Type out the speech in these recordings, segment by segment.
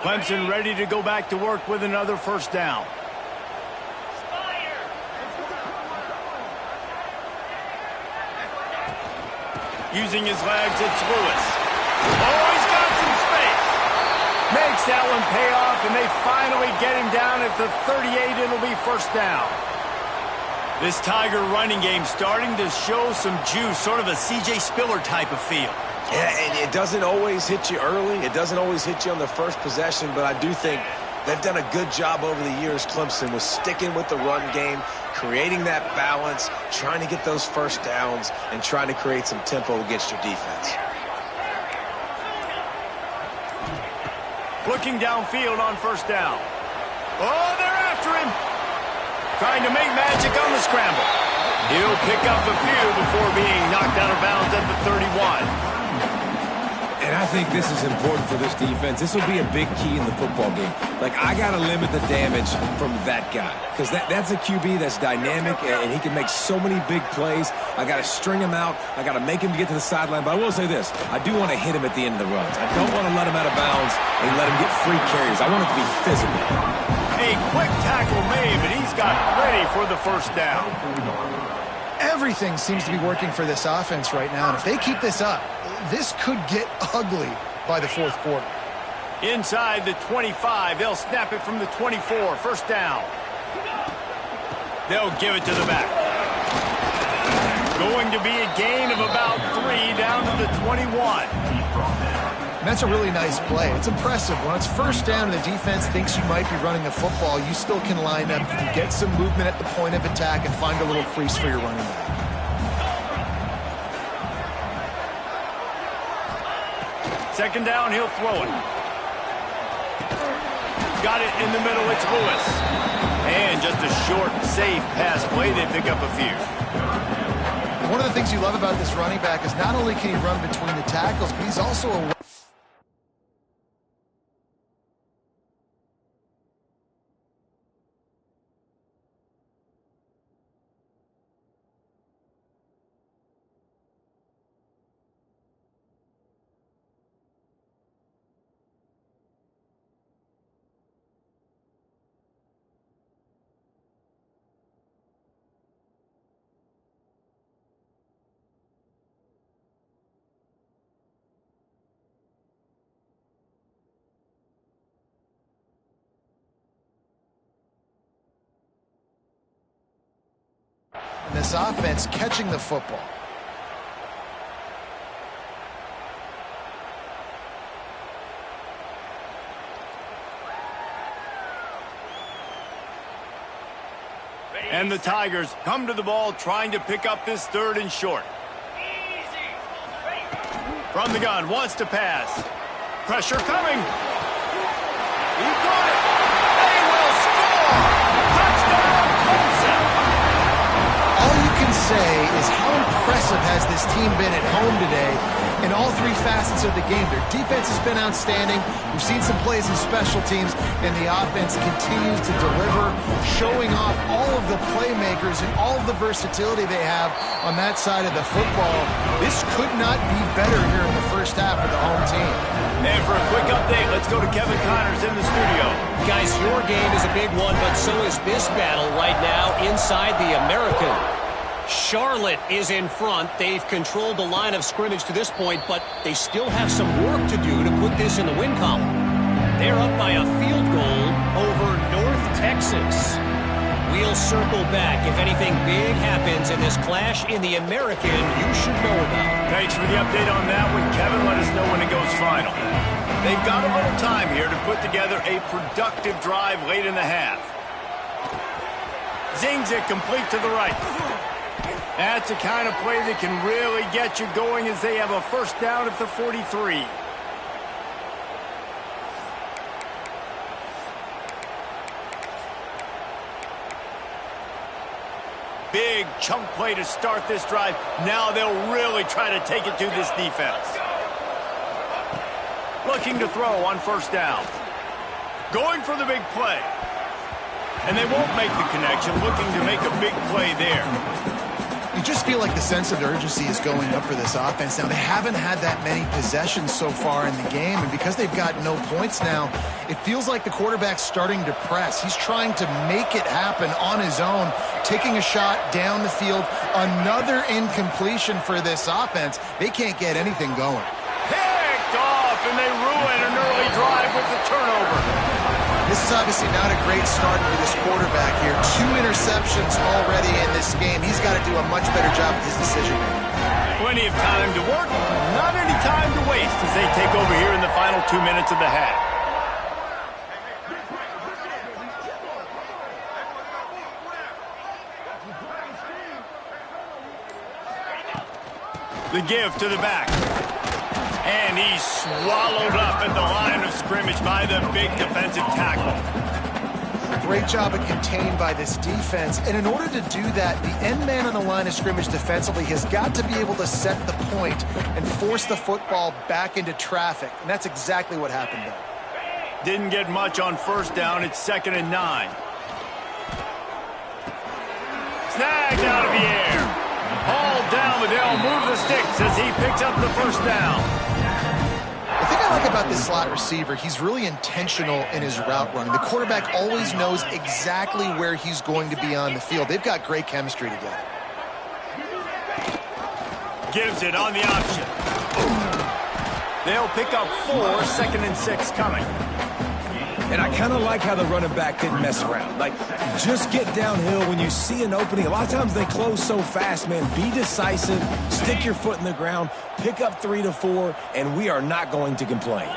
Clemson ready to go back to work with another first down. Using his legs, it's Lewis. Oh, he's got some space. Makes that one pay off, and they finally get him down at the 38. It'll be first down. This Tiger running game starting to show some juice, sort of a C.J. Spiller type of feel. Yeah, and it doesn't always hit you early. It doesn't always hit you on the first possession, but I do think they've done a good job over the years, Clemson, with sticking with the run game, creating that balance, trying to get those first downs, and trying to create some tempo against your defense. Looking downfield on first down. Oh, they're after him. Trying to make magic on the scramble. He'll pick up a few before being knocked out of bounds at the 31. And I think this is important for this defense. This will be a big key in the football game. Like, I got to limit the damage from that guy, because that's a QB that's dynamic, and he can make so many big plays. I got to string him out. I got to make him get to the sideline. But I will say this. I do want to hit him at the end of the runs. I don't want to let him out of bounds and let him get free carries. I want it to be physical. A quick tackle made, but he's got ready for the first down. Everything seems to be working for this offense right now, and if they keep this up, this could get ugly by the fourth quarter. Inside the 25, they'll snap it from the 24. First down. They'll give it to the back. Going to be a gain of about 3 down to the 21. And that's a really nice play. It's impressive. When it's first down and the defense thinks you might be running the football, you still can line up, get some movement at the point of attack, and find a little crease for your running back. Second down, he'll throw it. Got it in the middle, it's Lewis. And just a short, safe pass play, they pick up a few. One of the things you love about this running back is not only can he run between the tackles, but he's also a... this offense catching the football. And the Tigers come to the ball trying to pick up this third and short. From the gun, wants to pass. Pressure coming. He got it. They will score. Touchdown, Clemson. All you can say is how impressive has this team been at home today in all three facets of the game. Their defense has been outstanding. We've seen some plays in special teams, and the offense continues to deliver, showing off all of the playmakers and all of the versatility they have on that side of the football. This could not be better here in the first half for the home team. And for a quick update, let's go to Kevin Connors in the studio. Guys, your game is a big one, but so is this battle right now inside the American. Charlotte is in front. They've controlled the line of scrimmage to this point, but they still have some work to do to put this in the win column. They're up by a field goal over North Texas. We'll circle back. If anything big happens in this clash in the American, you should know about. Thanks for the update on that one, Kevin. Let us know when it goes final. They've got a little time here to put together a productive drive late in the half. Zings it complete to the right. That's the kind of play that can really get you going as they have a first down at the 43. Big chunk play to start this drive. Now they'll really try to take it to this defense. Looking to throw on first down. Going for the big play. And they won't make the connection. Looking to make a big play there. You just feel like the sense of urgency is going up for this offense now. They haven't had that many possessions so far in the game, and because they've got no points now, it feels like the quarterback's starting to press. He's trying to make it happen on his own, taking a shot down the field. Another incompletion for this offense. They can't get anything going. Picked off, and they ruin an early drive with the turnover. This is obviously not a great start for this quarterback here. 2 interceptions already in this game. He's got to do a much better job with his decision-making. Plenty of time to work, not any time to waste as they take over here in the final 2 minutes of the half. The give to the back. And he's swallowed up at the line of scrimmage by the big defensive tackle. Great job of contained by this defense. And in order to do that, the end man on the line of scrimmage defensively has got to be able to set the point and force the football back into traffic. And that's exactly what happened there. Didn't get much on first down. It's 2nd and 9. Snagged out of the air. Hauled down, but they'll move the sticks as he picks up the first down. The thing I like about this slot receiver, he's really intentional in his route running. The quarterback always knows exactly where he's going to be on the field. They've got great chemistry together. Gives it on the option. They'll pick up 4, 2nd and 6 coming. And I kind of like how the running back didn't mess around. Like, just get downhill when you see an opening. A lot of times they close so fast, man. Be decisive, stick your foot in the ground, pick up 3 to 4, and we are not going to complain.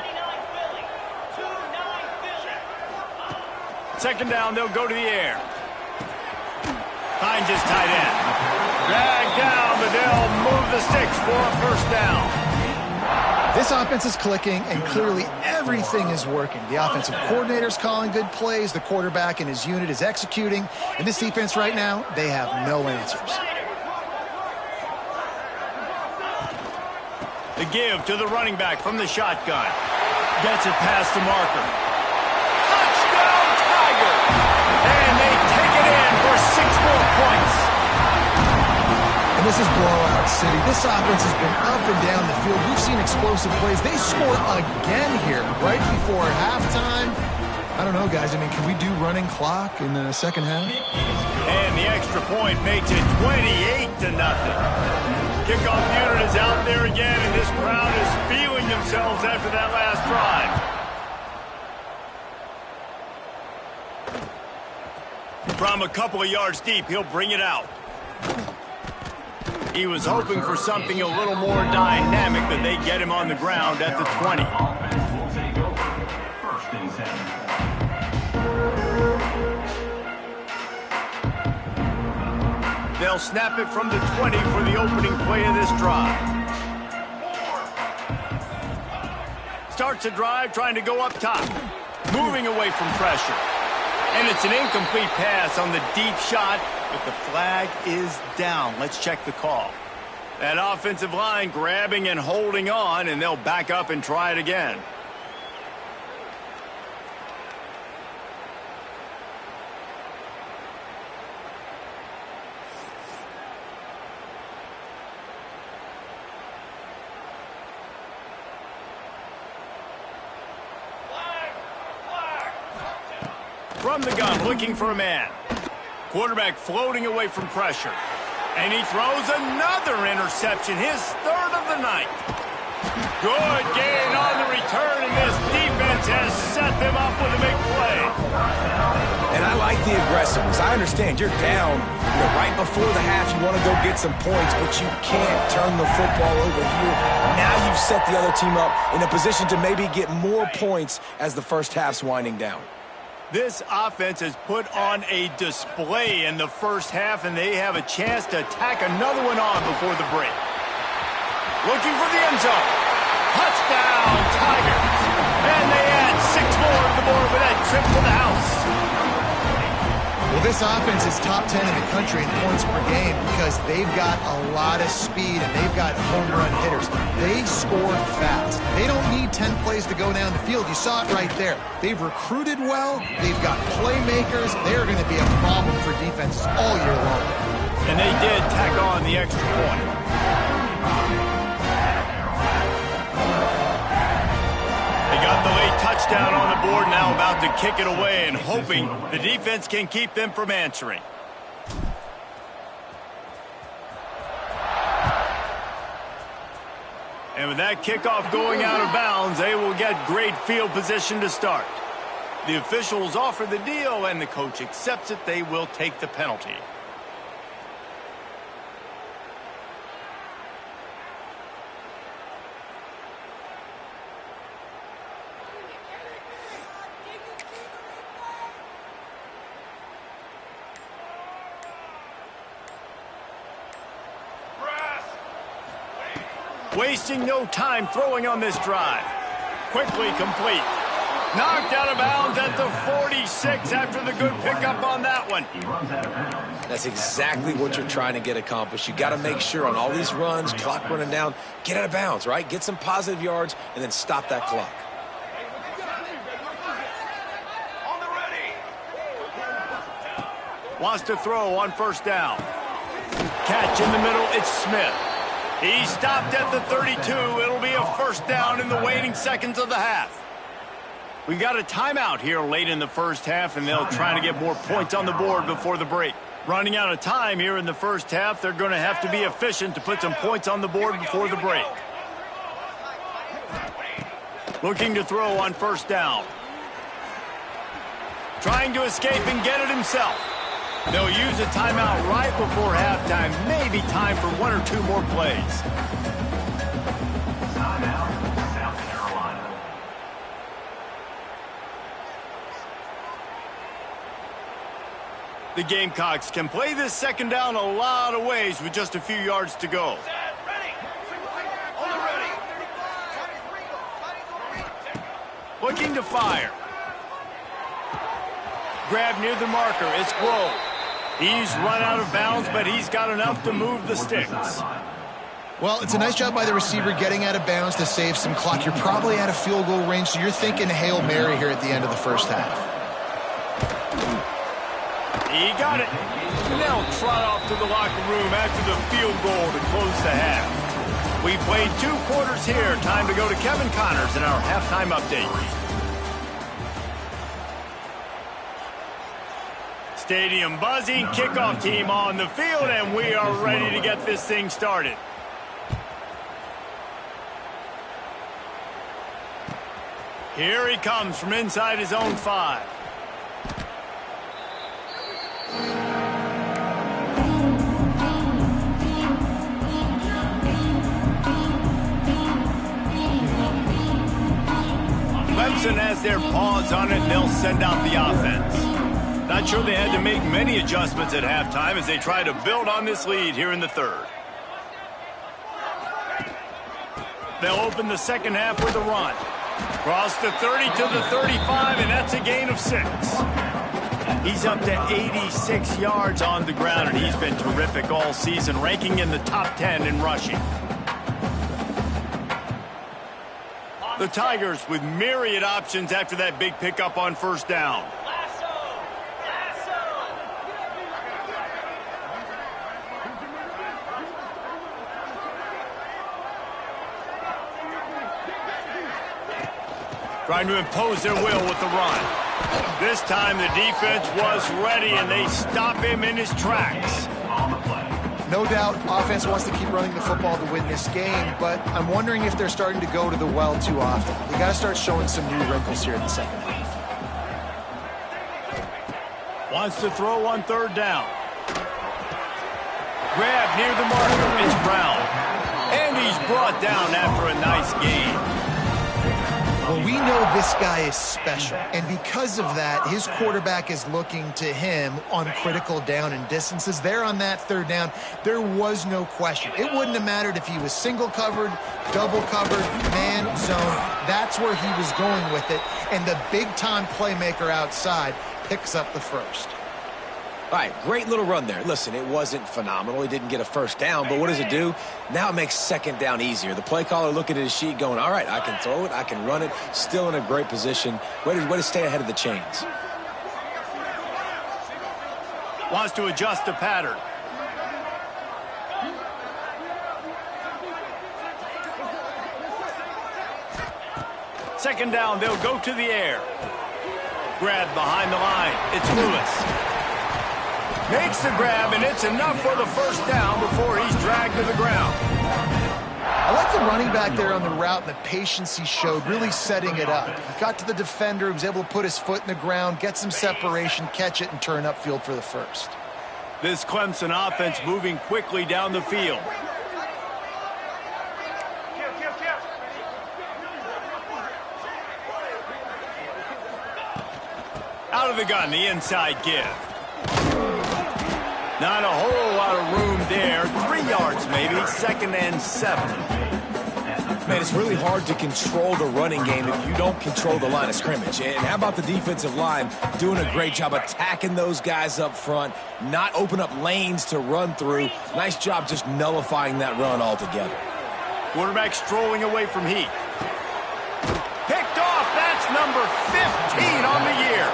2nd down, they'll go to the air. Finds his tight end. Dragged down, but they'll move the sticks for a first down. This offense is clicking, and clearly everything is working. The offensive coordinator's calling good plays. The quarterback and his unit is executing. And this defense right now, they have no answers. The give to the running back from the shotgun. Gets it past the marker. Touchdown, Tiger! And they take it in for 6 more points. And this is blowout city. This offense has been up and down the field. We've seen explosive plays. They score again here right before halftime. I don't know, guys. I mean, can we do running clock in the second half? And the extra point makes it 28-0. Kickoff unit is out there again, and this crowd is feeling themselves after that last drive. From a couple of yards deep, he'll bring it out. He was hoping for something a little more dynamic, but they get him on the ground at the 20. They'll snap it from the 20 for the opening play of this drive. Starts a drive trying to go up top, moving away from pressure. And it's an incomplete pass on the deep shot, but the flag is down. Let's check the call. That offensive line grabbing and holding on, and they'll back up and try it again. From the gun, looking for a man. Quarterback floating away from pressure. And he throws another interception, his 3rd of the night. Good gain on the return, and this defense has set them up with a big play. And I like the aggressiveness. I understand you're down, right before the half. You want to go get some points, but you can't turn the football over here. Now you've set the other team up in a position to maybe get more points as the first half's winding down. This offense has put on a display in the first half, and they have a chance to tack another one on before the break. Looking for the end zone. Touchdown, Tigers. And they add 6 more to the board with that trip to the house. Well, this offense is top 10 in the country in points per game because they've got a lot of speed and they've got home run hitters. They score fast. They don't need 10 plays to go down the field. You saw it right there. They've recruited well. They've got playmakers. They're going to be a problem for defenses all year long. And they did tack on the extra point. They got the late touchdown on the board, now about to kick it away and hoping the defense can keep them from answering. And with that kickoff going out of bounds, they will get great field position to start. The officials offer the deal, and the coach accepts it. They will take the penalty. Wasting no time throwing on this drive. Quickly complete. Knocked out of bounds at the 46 after the good pickup on that one. That's exactly what you're trying to get accomplished. You got to make sure on all these runs, clock running down, get out of bounds, right? Get some positive yards and then stop that clock. Wants to throw on first down. Catch in the middle, it's Smith. He stopped at the 32. It'll be a first down in the waning seconds of the half. We got a timeout here late in the first half, and they'll try to get more points on the board before the break. Running out of time here in the first half, they're going to have to be efficient to put some points on the board before the break. Looking to throw on first down. Trying to escape and get it himself. They'll use a timeout right before halftime. Maybe time for one or two more plays. Timeout, South Carolina. The Gamecocks can play this second down a lot of ways with just a few yards to go. Looking to fire. Grab near the marker. It's Grove. He's run out of bounds, but he's got enough to move the sticks. Well, it's a nice job by the receiver getting out of bounds to save some clock. You're probably out of field goal range, so you're thinking Hail Mary here at the end of the first half. He got it. Now trot off to the locker room after the field goal to close the half. We played 2 quarters here. Time to go to Kevin Connors in our halftime update. Stadium buzzing, kickoff team on the field, and we are ready to get this thing started. Here he comes from inside his own 5. Clemson has their paws on it. They'll send out the offense. Not sure they had to make many adjustments at halftime as they try to build on this lead here in the third. They'll open the second half with a run. Cross the 30 to the 35, and that's a gain of 6. He's up to 86 yards on the ground, and he's been terrific all season, ranking in the top 10 in rushing. The Tigers with myriad options after that big pickup on first down. Trying to impose their will with the run. This time the defense was ready, and they stop him in his tracks. No doubt, offense wants to keep running the football to win this game, but I'm wondering if they're starting to go to the well too often. They got to start showing some new wrinkles here in the second half. Wants to throw on third down. Grab near the marker. It's Brown. And he's brought down after a nice gain. Well, we know this guy is special, and because of that, his quarterback is looking to him on critical down and distances. There on that third down, there was no question. It wouldn't have mattered if he was single covered, double covered, man, zone. That's where he was going with it, and the big-time playmaker outside picks up the first. All right, great little run there. Listen, it wasn't phenomenal. He didn't get a first down, but what does it do? Now it makes second down easier. The play caller looking at his sheet going, all right, I can throw it, I can run it, still in a great position. Way to stay ahead of the chains. Wants to adjust the pattern. second down, they'll go to the air. Grab behind the line. It's Lewis. Makes the grab, and it's enough for the first down before he's dragged to the ground. I like the running back there on the route and the patience he showed, really setting it up. He got to the defender, he was able to put his foot in the ground, get some separation, catch it, and turn upfield for the first. This Clemson offense moving quickly down the field. Out of the gun, the inside give. Not a whole lot of room there. 3 yards maybe, 2nd and 7. Man, it's really hard to control the running game if you don't control the line of scrimmage. And how about the defensive line doing a great job attacking those guys up front, not open up lanes to run through. Nice job just nullifying that run altogether. Quarterback strolling away from heat. Picked off. That's number 15 on the year.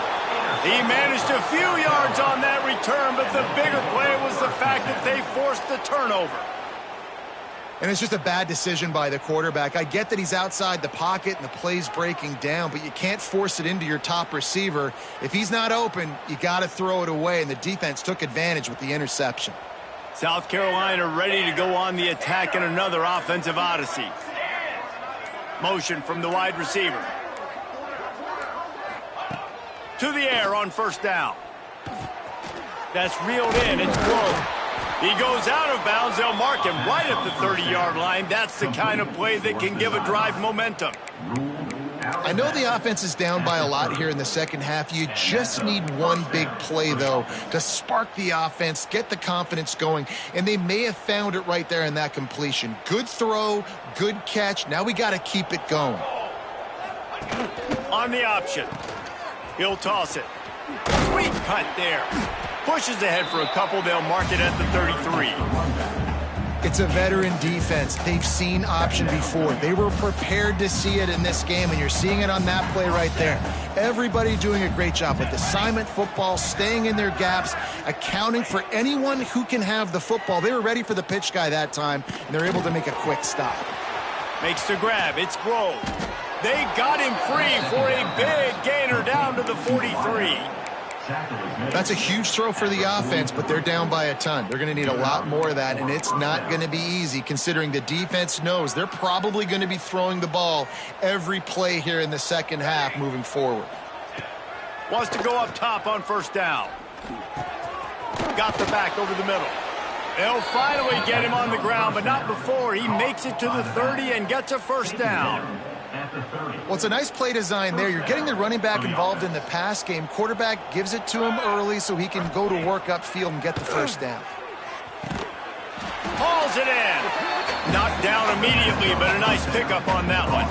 He managed a few yards on that return, but the bigger play was the fact that they forced the turnover. And it's just a bad decision by the quarterback. I get that he's outside the pocket and the play's breaking down, but you can't force it into your top receiver. If he's not open, you got to throw it away, and the defense took advantage with the interception. South Carolina ready to go on the attack in another offensive odyssey. Motion from the wide receiver. To the air on first down. That's reeled in. It's Grove. He goes out of bounds. They'll mark him right at the 30-yard line. That's the kind of play that can give a drive momentum. I know the offense is down by a lot here in the second half. You just need one big play, though, to spark the offense, get the confidence going, and they may have found it right there in that completion. Good throw, good catch. Now we got to keep it going. On the option. He'll toss it. Sweet cut there. Pushes ahead for a couple. They'll mark it at the 33. It's a veteran defense. They've seen option before. They were prepared to see it in this game, and you're seeing it on that play right there. Everybody doing a great job with assignment football, staying in their gaps, accounting for anyone who can have the football. They were ready for the pitch guy that time, and they're able to make a quick stop. Makes the grab. It's Grove. They got him free for a big gainer down to the 43. That's a huge throw for the offense, but they're down by a ton. They're going to need a lot more of that, and it's not going to be easy considering the defense knows they're probably going to be throwing the ball every play here in the second half moving forward. Wants to go up top on first down. Got the back over the middle. They'll finally get him on the ground, but not before he makes it to the 30 and gets a first down. Well, it's a nice play design there. You're getting the running back involved in the pass game. Quarterback gives it to him early so he can go to work upfield and get the first down. Hauls it in. Knocked down immediately, but a nice pickup on that one.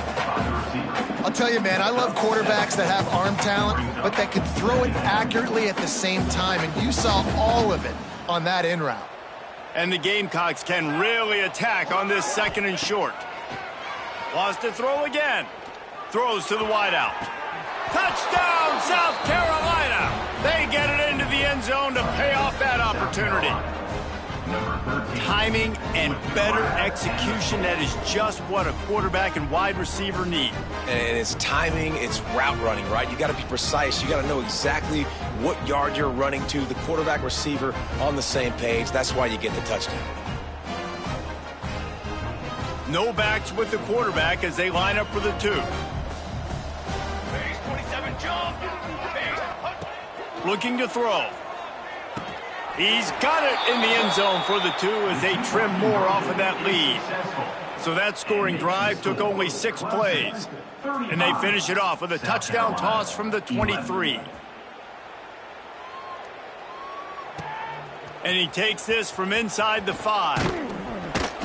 I'll tell you, man, I love quarterbacks that have arm talent, but that can throw it accurately at the same time, and you saw all of it on that in route. And the Gamecocks can really attack on this 2nd and short. Wants to throw again. Throws to the wideout. Touchdown, South Carolina! They get it into the end zone to pay off that opportunity. Timing and better execution, that is just what a quarterback and wide receiver need. And it's timing, it's route running, right? You got to be precise. You got to know exactly what yard you're running to. The quarterback receiver on the same page. That's why you get the touchdown. No backs with the quarterback as they line up for the 2. Looking to throw. He's got it in the end zone for the 2 as they trim more off of that lead. So that scoring drive took only 6 plays. And they finish it off with a touchdown toss from the 23. And he takes this from inside the 5.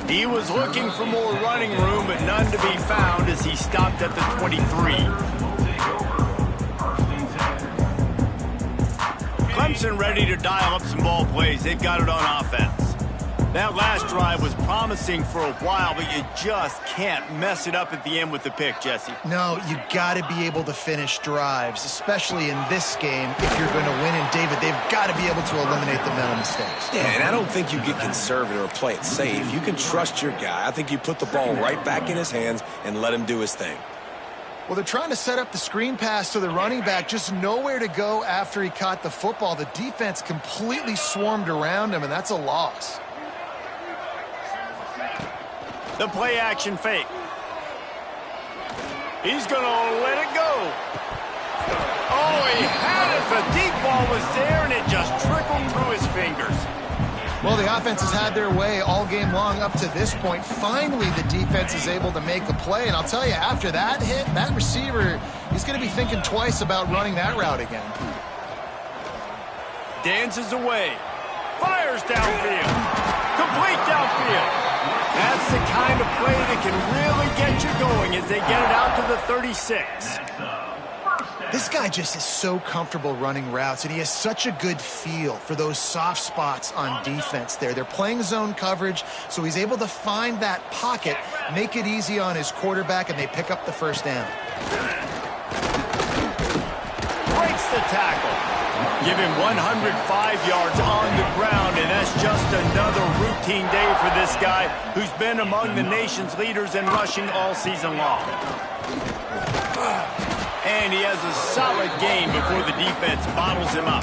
He was looking for more running room, but none to be found as he stopped at the 23. Clemson ready to dial up some ball plays. They've got it on offense. That last drive was promising for a while, but you just can't mess it up at the end with the pick, Jesse. No, you got to be able to finish drives, especially in this game. If you're going to win, and David, they've got to be able to eliminate the mental mistakes. Yeah, and I don't think you get conservative or play it safe. You can trust your guy. I think you put the ball right back in his hands and let him do his thing. Well, they're trying to set up the screen pass to the running back, just nowhere to go after he caught the football. The defense completely swarmed around him, and that's a loss. The play action fake. He's going to let it go. Oh, he had it. The deep ball was there, and it just trickled through his fingers. Well, the offense has had their way all game long up to this point. Finally, the defense is able to make a play. And I'll tell you, after that hit, that receiver, he's going to be thinking twice about running that route again. Dances away. Fires downfield. Complete downfield. That's the kind of play that can really get you going as they get it out to the 36. This guy just is so comfortable running routes, and he has such a good feel for those soft spots on defense there. They're playing zone coverage, so he's able to find that pocket, make it easy on his quarterback, and they pick up the first down. Breaks the tackle. Give him 105 yards on the ground, and that's just another routine day for this guy who's been among the nation's leaders in rushing all season long. And he has a solid game before the defense bottles him up.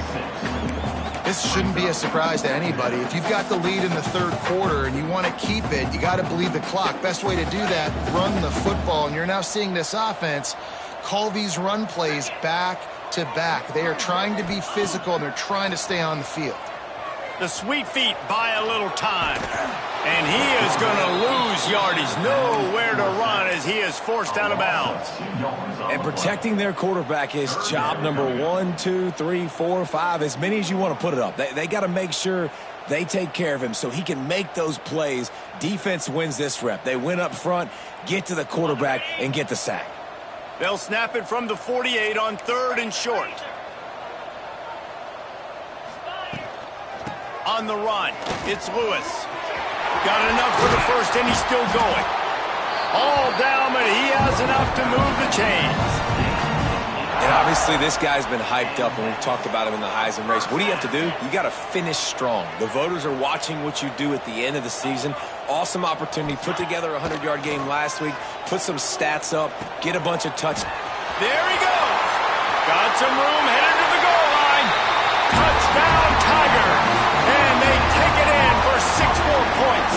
This shouldn't be a surprise to anybody. If you've got the lead in the third quarter and you want to keep it, you got to bleed the clock. Best way to do that, run the football. And you're now seeing this offense call these run plays back to back. They are trying to be physical, and they're trying to stay on the field. The sweet feet buy a little time. And he is going to lose yardage. Nowhere to run as he is forced out of bounds. And protecting their quarterback is job number 1, 2, 3, 4, 5, as many as you want to put it up. They got to make sure they take care of him so he can make those plays. Defense wins this rep. They win up front, get to the quarterback, and get the sack. They'll snap it from the 48 on 3rd and short. On the run, it's Lewis. Got enough for the first, and he's still going. All down, but he has enough to move the chains. And obviously, this guy's been hyped up, and we've talked about him in the Heisman race. What do you have to do? You got to finish strong. The voters are watching what you do at the end of the season. Awesome opportunity. Put together a 100-yard game last week. Put some stats up. Get a bunch of touchdowns. There he goes. Got some room, headed to the goal line. Touchdown, Tiger. And they take it in for 6 more points.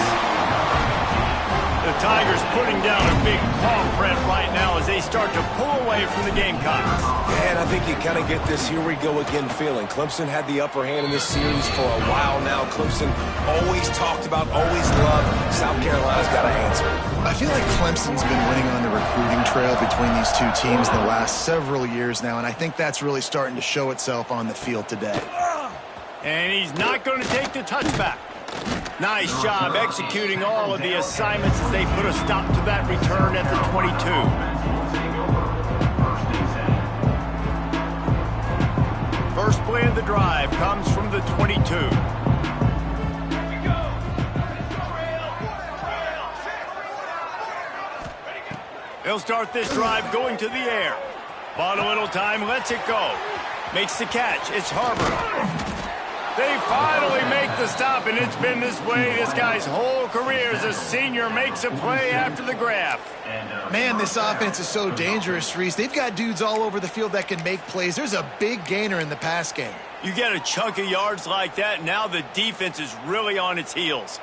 The Tigers putting down a big paw print right now as they start to pull away from the Gamecocks. And I think you kind of get this here we go again feeling. Clemson had the upper hand in this series for a while now. Clemson always talked about, always loved. South Carolina's got to answer. I feel like Clemson's been winning on the recruiting trail between these two teams in the last several years now, and I think that's really starting to show itself on the field today. And he's not going to take the touchback. Nice job executing all of the assignments as they put a stop to that return at the 22. First play of the drive comes from the 22. He'll start this drive going to the air. Bought a little time, lets it go. Makes the catch. It's Harbor. They finally make the stop, and it's been this way this guy's whole career as a senior makes a play after the grab. Man, this offense is so dangerous, Reese. They've got dudes all over the field that can make plays. There's a big gainer in the pass game. You get a chunk of yards like that, now the defense is really on its heels.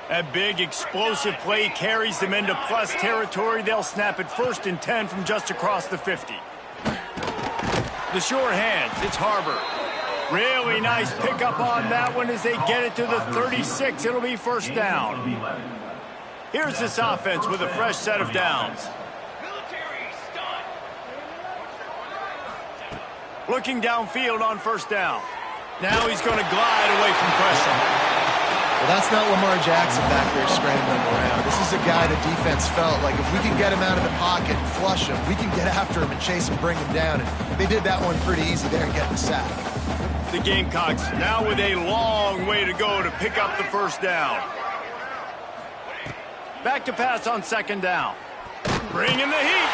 That big explosive play carries them into plus territory. They'll snap it 1st and 10 from just across the 50. The short hands, it's Harbor. Really nice pickup on that one as they get it to the 36. It'll be first down. Here's this offense with a fresh set of downs. Looking downfield on first down. Now he's going to glide away from pressure. Well, that's not Lamar Jackson back there scrambling around. This is a guy the defense felt like if we can get him out of the pocket and flush him, we can get after him and chase him, bring him down. And they did that one pretty easy there and get the sack. The Gamecocks now with a long way to go to pick up the first down. Back to pass on 2nd down. Bringing the heat.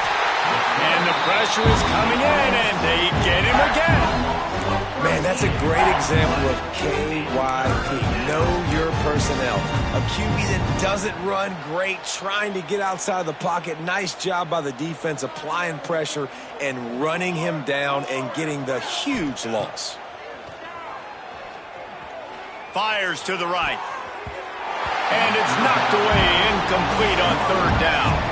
And the pressure is coming in, and they get him again. Man, that's a great example of KYP. Know your personnel. A QB that doesn't run great, trying to get outside the pocket. Nice job by the defense applying pressure and running him down and getting the huge loss. Fires to the right. And it's knocked away, incomplete on third down.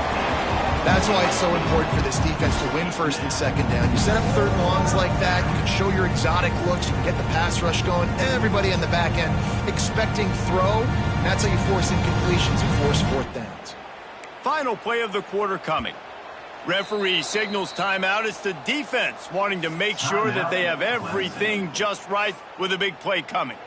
That's why it's so important for this defense to win first and second down. You set up third and longs like that, you can show your exotic looks, you can get the pass rush going, everybody on the back end expecting throw, and that's how you force incompletions and force fourth downs. Final play of the quarter coming. Referee signals timeout. It's the defense wanting to make sure that they have everything just right with a big play coming.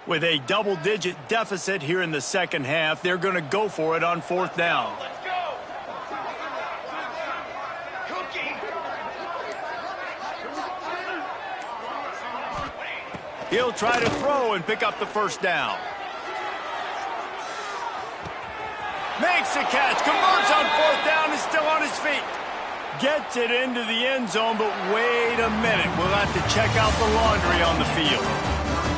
With a double-digit deficit here in the second half, they're going to go for it on fourth down. Let's go. He'll try to throw and pick up the first down. Makes the catch, converts on fourth down, is still on his feet. Gets it into the end zone, but wait a minute. We'll have to check out the laundry on the field.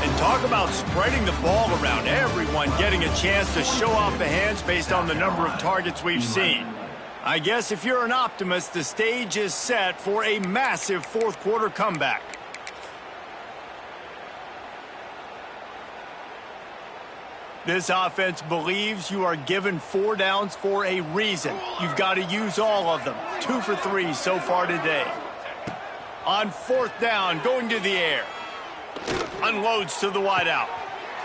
And talk about spreading the ball around, everyone getting a chance to show off the hands based on the number of targets we've seen. I guess if you're an optimist, the stage is set for a massive fourth quarter comeback. This offense believes you are given 4 downs for a reason. You've got to use all of them. 2 for 3 so far today. On fourth down, going to the air. Unloads to the wideout.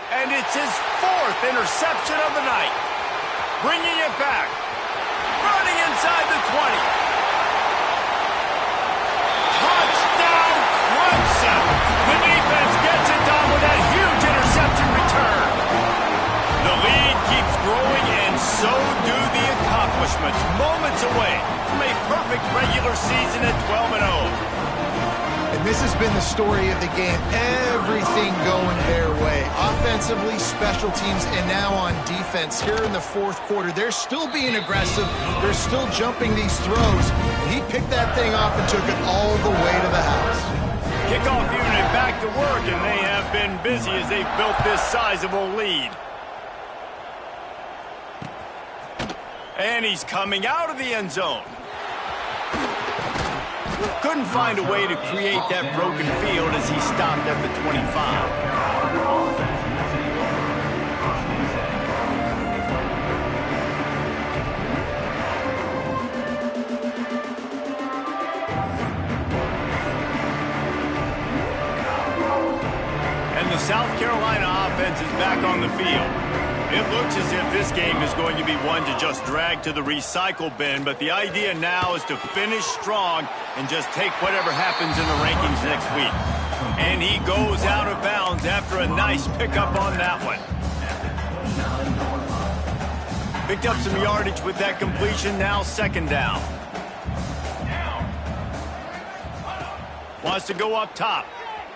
And it's his 4th interception of the night. Bringing it back. Running inside the 20. Touchdown, Clemson. The defense gets it done with that huge interception return. The lead keeps growing, and so do the accomplishments. Moments away from a perfect regular season at 12-0. And this has been the story of the game. Everything going their way. Offensively, special teams, and now on defense. Here in the fourth quarter, they're still being aggressive. They're still jumping these throws. And he picked that thing off and took it all the way to the house. Kickoff unit back to work, and they have been busy as they've built this sizable lead. And he's coming out of the end zone. Couldn't find a way to create that broken field as he stopped at the 25. And the South Carolina offense is back on the field. It looks as if this game is going to be one to just drag to the recycle bin, but the idea now is to finish strong and just take whatever happens in the rankings next week. And he goes out of bounds after a nice pickup on that one. Picked up some yardage with that completion, now second down. Wants to go up top.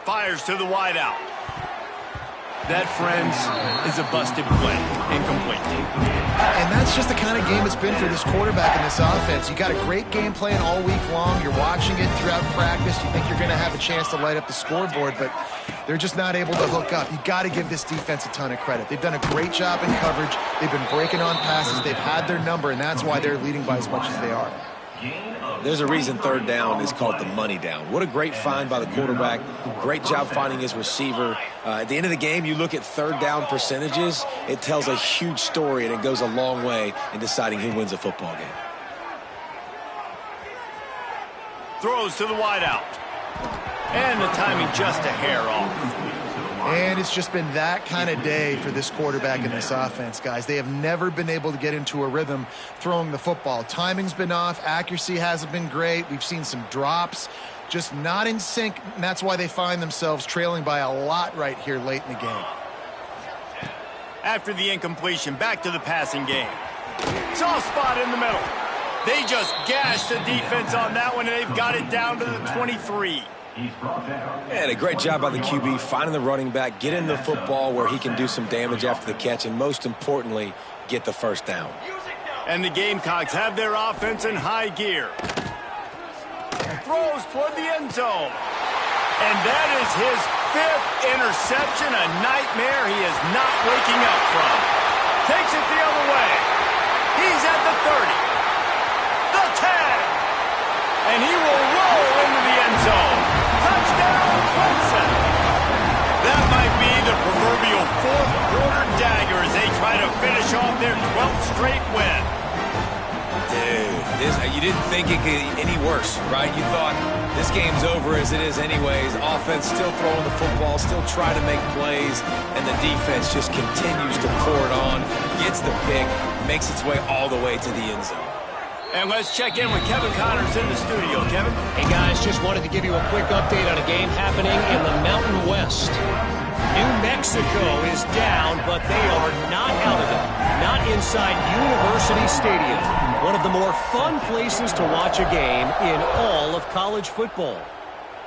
Fires to the wideout. That, friends, is a busted play. Incomplete. And that's just the kind of game it's been for this quarterback in this offense. You got a great game plan all week long. You're watching it throughout practice. You think you're going to have a chance to light up the scoreboard, but they're just not able to hook up. You got to give this defense a ton of credit. They've done a great job in coverage. They've been breaking on passes. They've had their number, and that's why they're leading by as much as they are. There's a reason third down is called the money down. What a great find by the quarterback. Great job finding his receiver. At the end of the game, you look at third down percentages. It tells a huge story, and it goes a long way in deciding who wins a football game. Throws to the wideout. And the timing just a hair off. And it's just been that kind of day for this quarterback in this offense, guys. They have never been able to get into a rhythm throwing the football. Timing's been off. Accuracy hasn't been great. We've seen some drops, just not in sync, and that's why they find themselves trailing by a lot right here late in the game. After the incompletion, back to the passing game. Soft spot in the middle. They just gashed the defense on that one, and they've got it down to the 23. He's brought down. And a great job by the QB finding the running back, getting the football where he can do some damage after the catch, and most importantly, get the first down. And the Gamecocks have their offense in high gear. Throws toward the end zone. And that is his 5th interception, a nightmare he is not waking up from. Takes it the other way. He's at the 30. The 10. And he will roll into the end zone. Touchdown, Clemson. That might be the proverbial 4th quarter dagger as they try to finish off their 12th straight win. Dude, you didn't think it could get any worse, right? You thought this game's over as it is anyways. Offense still throwing the football, still trying to make plays, and the defense just continues to pour it on, gets the pick, makes its way all the way to the end zone. And let's check in with Kevin Connors in the studio. Kevin? Hey, guys, just wanted to give you a quick update on a game happening in the Mountain West. New Mexico is down, but they are not out of it. Not inside University Stadium, one of the more fun places to watch a game in all of college football.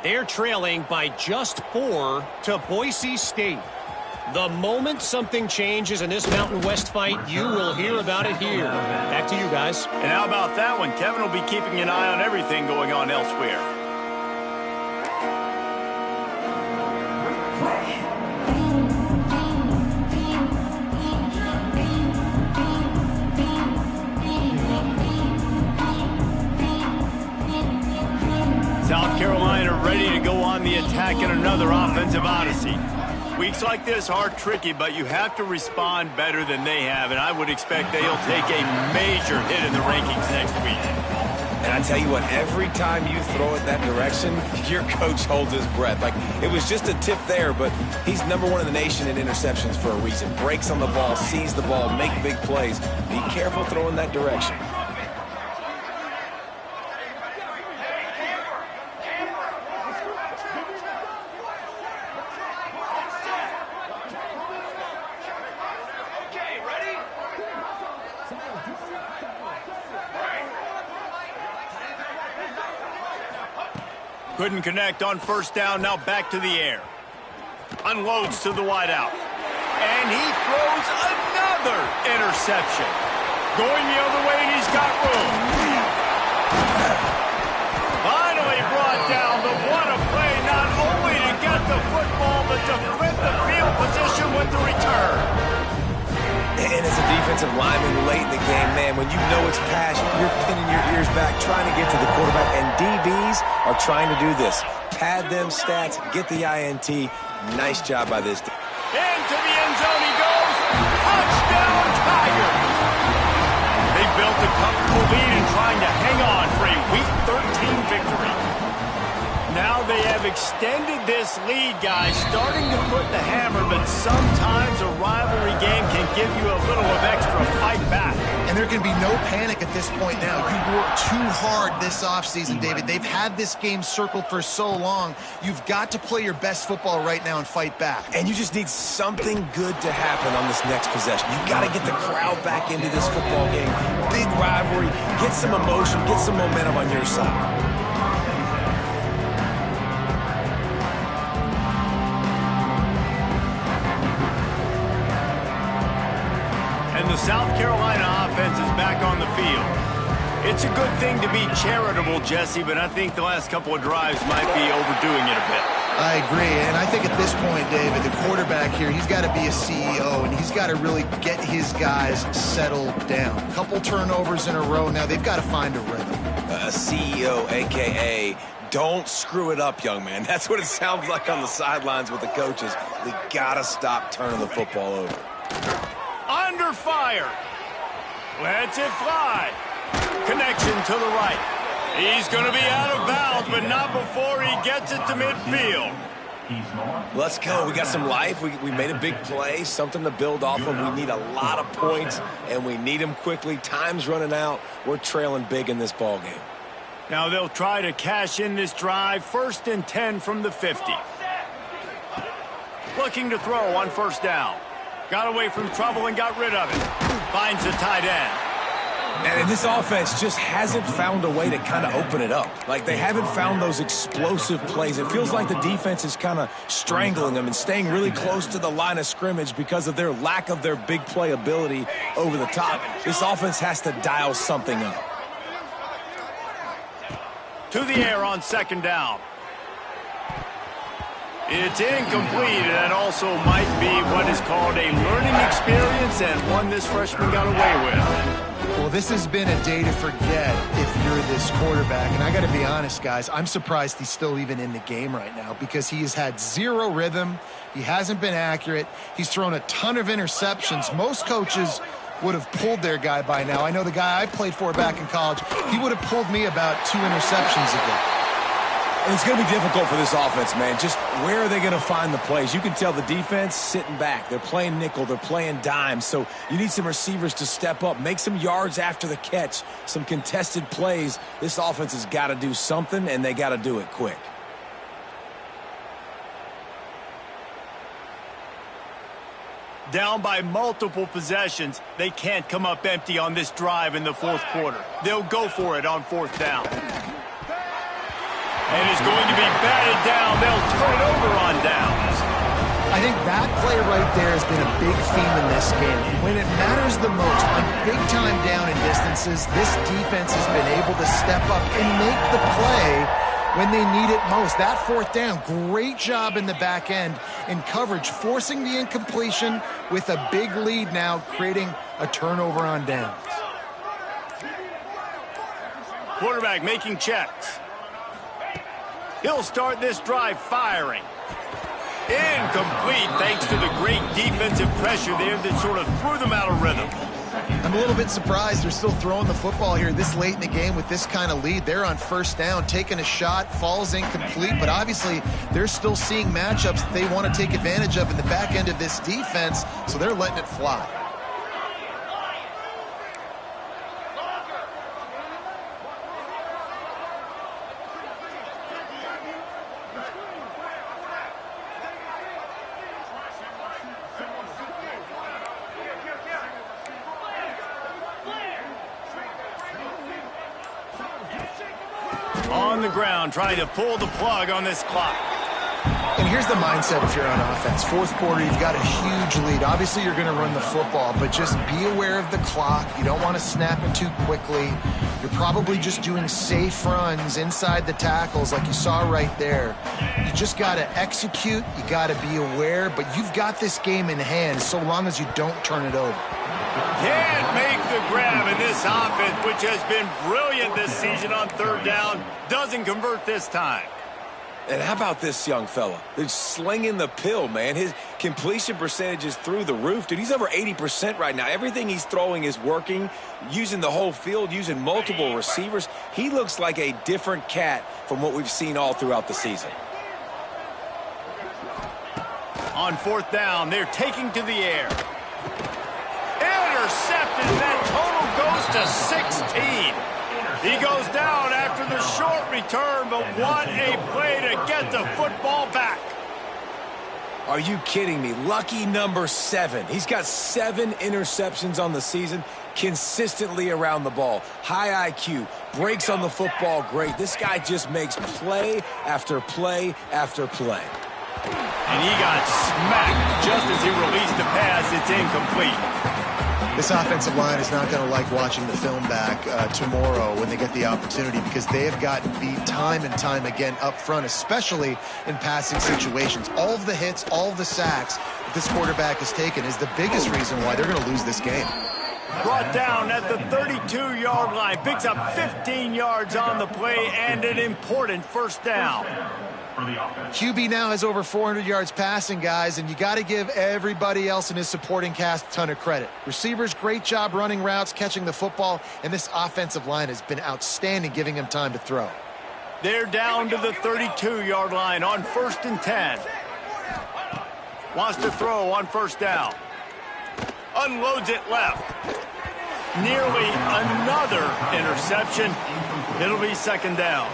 They're trailing by just 4 to Boise State. The moment something changes in this Mountain West fight, you will hear about it here. Back to you guys. And how about that one? Kevin will be keeping an eye on everything going on elsewhere. South Carolina ready to go on the attack in another offensive odyssey. Weeks like this are tricky, but you have to respond better than they have, and I would expect they'll take a major hit in the rankings next week. And I tell you what, every time you throw it that direction, your coach holds his breath. Like, it was just a tip there, but he's #1 in the nation in interceptions for a reason. Breaks on the ball, sees the ball, make big plays. Be careful throwing that direction. Couldn't connect on first down, now back to the air. Unloads to the wideout. And he throws another interception. Going the other way, and he's got room. Finally brought down, but what a play, not only to get the football, but to flip the field position with the return. And as a defensive lineman late in the game, man, when you know it's pass, you're pinning your ears back, trying to get to the quarterback, and DBs are trying to do this. Pad them stats, get the INT. Nice job by this. Into the end zone he goes. Touchdown, Tigers. They built a comfortable lead and trying to hang on for a Week 13 victory. Now they have extended this lead, guys, starting to put the hammer, but sometimes a rivalry game can give you a little of extra fight back. And there can be no panic at this point now. You worked too hard this offseason, David. They've had this game circled for so long. You've got to play your best football right now and fight back. And you just need something good to happen on this next possession. You got to get the crowd back into this football game. Big rivalry. Get some emotion. Get some momentum on your side. And the South Carolina offense is back on the field. It's a good thing to be charitable, Jesse, but I think the last couple of drives might be overdoing it a bit. I agree, and I think at this point, David, the quarterback here, he's got to be a CEO, and he's got to really get his guys settled down. A couple turnovers in a row now. They've got to find a rhythm. A CEO, a.k.a. don't screw it up, young man. That's what it sounds like on the sidelines with the coaches. We got to stop turning the football over. Under fire. Lets it fly. Connection to the right. He's going to be out of bounds, but not before he gets it to midfield. Let's go. We got some life. We made a big play, something to build off of. We need a lot of points, and we need them quickly. Time's running out. We're trailing big in this ball game. Now they'll try to cash in this drive. 1st and 10 from the 50. Looking to throw on first down. Got away from trouble and got rid of it. Finds the tight end. And this offense just hasn't found a way to kind of open it up. Like, they haven't found those explosive plays. It feels like the defense is kind of strangling them and staying really close to the line of scrimmage because of their lack of their big play ability over the top. This offense has to dial something up. To the air on second down. It's incomplete, and that also might be what is called a learning experience and one this freshman got away with. Well, this has been a day to forget if you're this quarterback. And I got to be honest, guys, I'm surprised he's still even in the game right now because he has had zero rhythm. He hasn't been accurate. He's thrown a ton of interceptions. Most coaches would have pulled their guy by now. I know the guy I played for back in college, he would have pulled me about 2 interceptions ago. And it's going to be difficult for this offense, man. Just where are they going to find the plays? You can tell the defense sitting back. They're playing nickel. They're playing dime. So you need some receivers to step up, make some yards after the catch, some contested plays. This offense has got to do something, and they got to do it quick. Down by multiple possessions, they can't come up empty on this drive in the fourth quarter. They'll go for it on fourth down. And it's going to be batted down. They'll turn it over on downs. I think that play right there has been a big theme in this game. When it matters the most, on big-time down and distances, this defense has been able to step up and make the play when they need it most. That fourth down, great job in the back end in coverage, forcing the incompletion with a big lead now, creating a turnover on downs. Quarterback making checks. He'll start this drive firing. Incomplete thanks to the great defensive pressure there that sort of threw them out of rhythm. I'm a little bit surprised they're still throwing the football here this late in the game with this kind of lead. They're on first down, taking a shot, falls incomplete, but obviously they're still seeing matchups that they want to take advantage of in the back end of this defense, so they're letting it fly. On the ground, trying to pull the plug on this clock. And here's the mindset if you're on offense. Fourth quarter, you've got a huge lead. Obviously, you're going to run the football, but just be aware of the clock. You don't want to snap it too quickly. You're probably just doing safe runs inside the tackles like you saw right there. You just got to execute. You got to be aware, but you've got this game in hand so long as you don't turn it over. Can't make the grab in this offense, which has been brilliant this season on third down. Doesn't convert this time. And how about this young fella? They're slinging the pill, man. His completion percentage is through the roof. Dude, he's over 80% right now. Everything he's throwing is working, using the whole field, using multiple receivers. He looks like a different cat from what we've seen all throughout the season. On fourth down, they're taking to the air. Intercepted. That total goes to 16. He goes down after the short return, but what a play to get the football back. Are you kidding me? Lucky number 7. He's got 7 interceptions on the season, consistently around the ball. High IQ, breaks on the football great. This guy just makes play after play after play. And he got smacked just as he released the pass. It's incomplete. This offensive line is not going to like watching the film back tomorrow when they get the opportunity because they have gotten beat time and time again up front, especially in passing situations. All of the hits, all of the sacks that this quarterback has taken is the biggest reason why they're going to lose this game. Brought down at the 32-yard line. Picks up 15 yards on the play and an important first down. QB now has over 400 yards passing, guys, and you got to give everybody else in his supporting cast a ton of credit. Receivers, great job running routes, catching the football, and this offensive line has been outstanding, giving him time to throw. They're down to the 32-yard line on 1st and 10. Wants to throw on first down. Unloads it left. Nearly another interception. It'll be second down.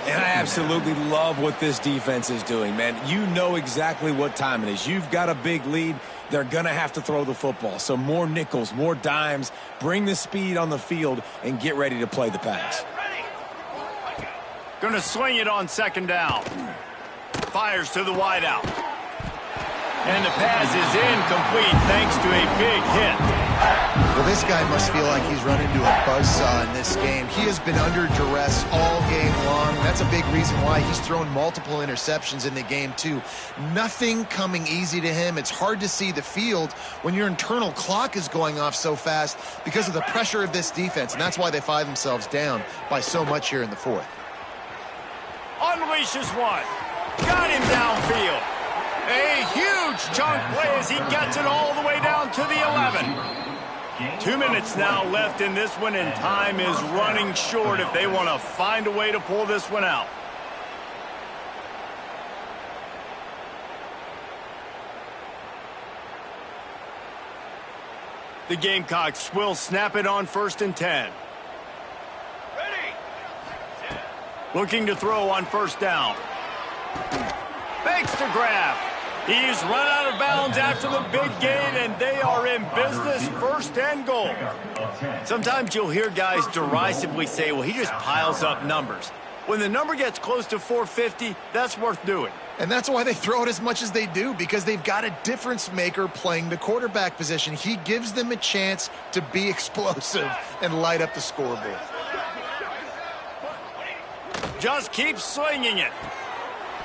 And I absolutely love what this defense is doing, man. You know exactly what time it is. You've got a big lead. They're going to have to throw the football. So more nickels, more dimes. Bring the speed on the field and get ready to play the pass. Going to swing it on second down. Fires to the wideout. And the pass is incomplete thanks to a big hit. Well, this guy must feel like he's run into a buzzsaw in this game. He has been under duress all game long. That's a big reason why he's thrown multiple interceptions in the game, too. Nothing coming easy to him. It's hard to see the field when your internal clock is going off so fast because of the pressure of this defense, and that's why they find themselves down by so much here in the fourth. Unleashes one. Got him downfield. A huge chunk play as he gets it all the way down to the 11. 2 minutes now left in this one, and time is running short if they want to find a way to pull this one out. The Gamecocks will snap it on 1st and 10. Looking to throw on 1st down. Fakes to grab. He's run out of bounds after the big gain, and they are in business, 1st and goal. Sometimes you'll hear guys derisively say, well, he just piles up numbers. When the number gets close to 450, that's worth doing. And that's why they throw it as much as they do, because they've got a difference maker playing the quarterback position. He gives them a chance to be explosive and light up the scoreboard. Just keep slinging it.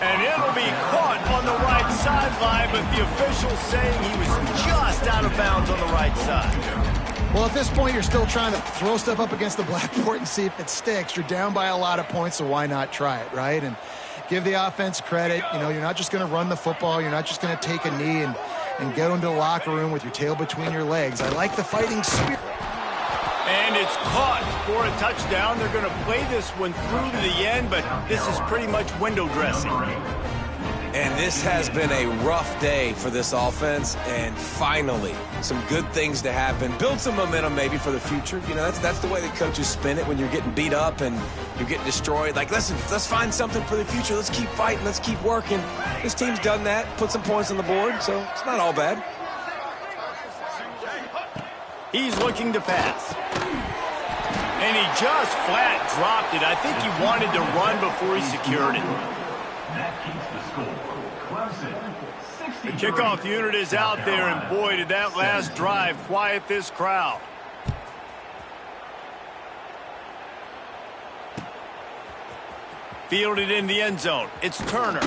And it'll be caught on the right sideline, but the official saying he was just out of bounds on the right side. Well, at this point, you're still trying to throw stuff up against the blackboard and see if it sticks. You're down by a lot of points, so why not try it, right? And give the offense credit. You know, you're not just going to run the football. You're not just going to take a knee and go into the locker room with your tail between your legs. I like the fighting spirit. And it's caught for a touchdown. They're going to play this one through to the end, but this is pretty much window dressing. And this has been a rough day for this offense, and finally, some good things to happen. Build some momentum maybe for the future. You know, that's the way the coaches spin it when you're getting beat up and you're getting destroyed. Like, listen, let's find something for the future. Let's keep fighting. Let's keep working. This team's done that, put some points on the board, so it's not all bad. He's looking to pass. And he just flat dropped it. I think he wanted to run before he secured it. That keeps the score. Clemson, 60. The kickoff unit is out there, and boy, did that last drive quiet this crowd. Fielded in the end zone. It's Turner.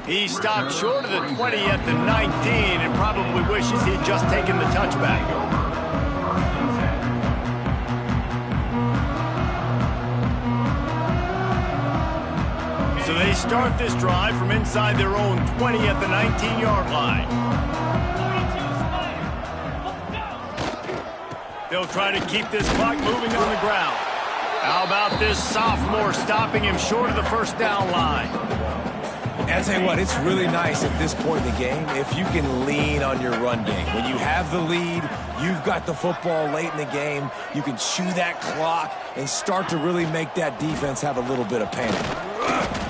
He stopped short of the 20 at the 19 and probably wishes he'd just taken the touchback. So they start this drive from inside their own 20 at the 19-yard line. They'll try to keep this clock moving on the ground. How about this sophomore stopping him short of the 1st down line? And I tell you what, it's really nice at this point in the game if you can lean on your run game. When you have the lead, you've got the football late in the game, you can chew that clock and start to really make that defense have a little bit of panic.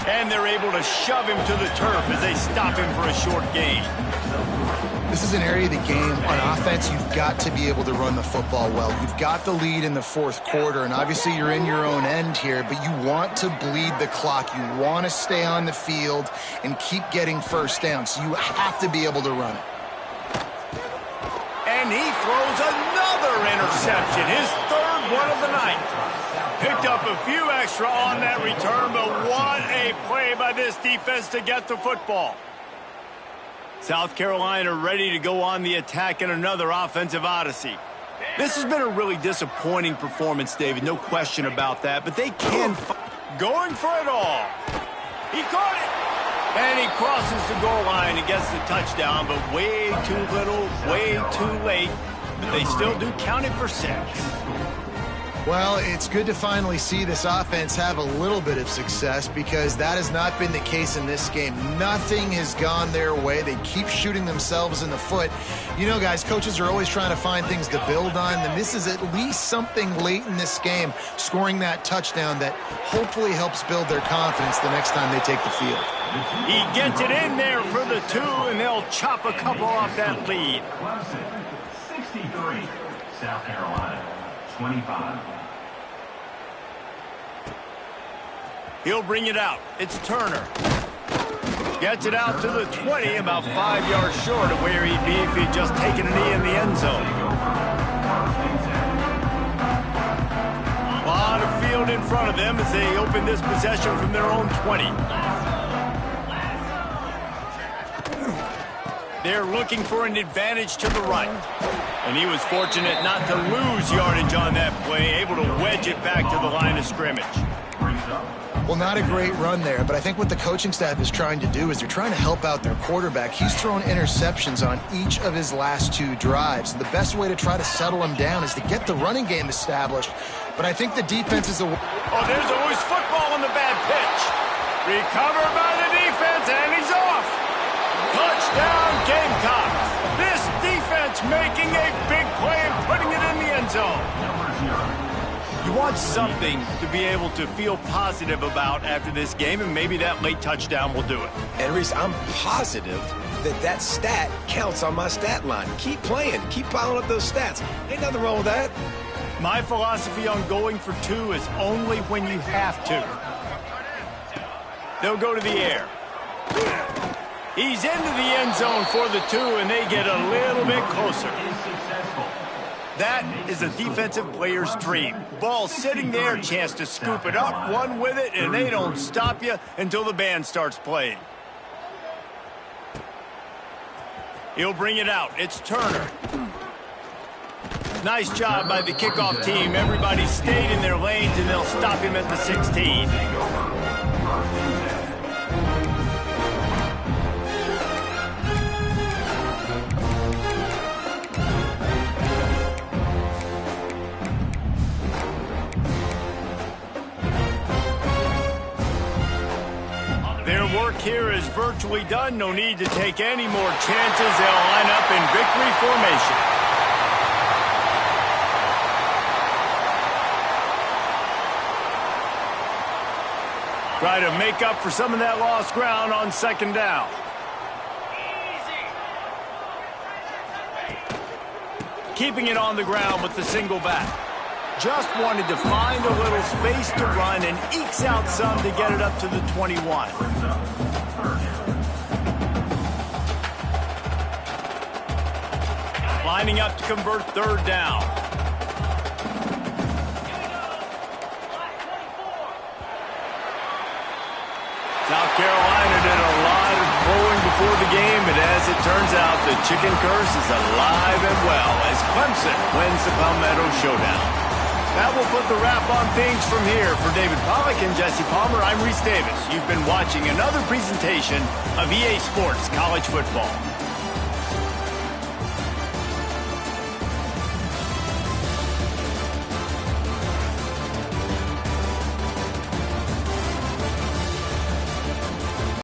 And they're able to shove him to the turf as they stop him for a short gain. This is an area of the game on offense you've got to be able to run the football well. You've got the lead in the 4th quarter, and obviously you're in your own end here, but you want to bleed the clock. You want to stay on the field and keep getting 1st down, so you have to be able to run it. And he throws another interception, his 3rd one of the night. Picked up a few extra on that return, but what a play by this defense to get the football. South Carolina ready to go on the attack in another offensive odyssey. This has been a really disappointing performance, David, no question about that, but they can going for it all. He caught it. And he crosses the goal line and gets the touchdown, but way too little, way too late. But they still do count it for 6. Well, it's good to finally see this offense have a little bit of success because that has not been the case in this game. Nothing has gone their way. They keep shooting themselves in the foot. You know, guys, coaches are always trying to find things to build on, and this is at least something late in this game, scoring that touchdown that hopefully helps build their confidence the next time they take the field. He gets it in there for the 2, and they'll chop a couple off that lead. Clemson 63, South Carolina 25. He'll bring it out. It's Turner. Gets it out to the 20, about 5 yards short of where he'd be if he'd just taken a knee in the end zone. A lot of field in front of them as they open this possession from their own 20. They're looking for an advantage to the right. And he was fortunate not to lose yardage on that play, able to wedge it back to the line of scrimmage. Well, not a great run there, but I think what the coaching staff is trying to do is they're trying to help out their quarterback. He's thrown interceptions on each of his last 2 drives. The best way to try to settle him down is to get the running game established. But I think the defense is a... Oh, there's always football on the bad pitch. Recovered by the defense, and he's off. Touchdown, Gamecocks. This defense making a big play and putting it in the end zone. You want something to be able to feel positive about after this game, and maybe that late touchdown will do it. And Reese, I'm positive that stat counts on my stat line. Keep playing. Keep piling up those stats. Ain't nothing wrong with that. My philosophy on going for 2 is only when you have to. They'll go to the air. He's into the end zone for the 2, and they get a little bit closer. That is a defensive player's dream. Ball sitting there, chance to scoop it up, run with it, and they don't stop you until the band starts playing. He'll bring it out. It's Turner. Nice job by the kickoff team. Everybody stayed in their lanes, and they'll stop him at the 16. Their work here is virtually done. No need to take any more chances. They'll line up in victory formation. Try to make up for some of that lost ground on 2nd down. Keeping it on the ground with the single back. Just wanted to find a little space to run and ekes out some to get it up to the 21. Lining up to convert 3rd down. South Carolina did a lot of throwing before the game, but as it turns out, the chicken curse is alive and well as Clemson wins the Palmetto Showdown. That will put the wrap on things from here. For David Pollack and Jesse Palmer, I'm Reese Davis. You've been watching another presentation of EA Sports College Football.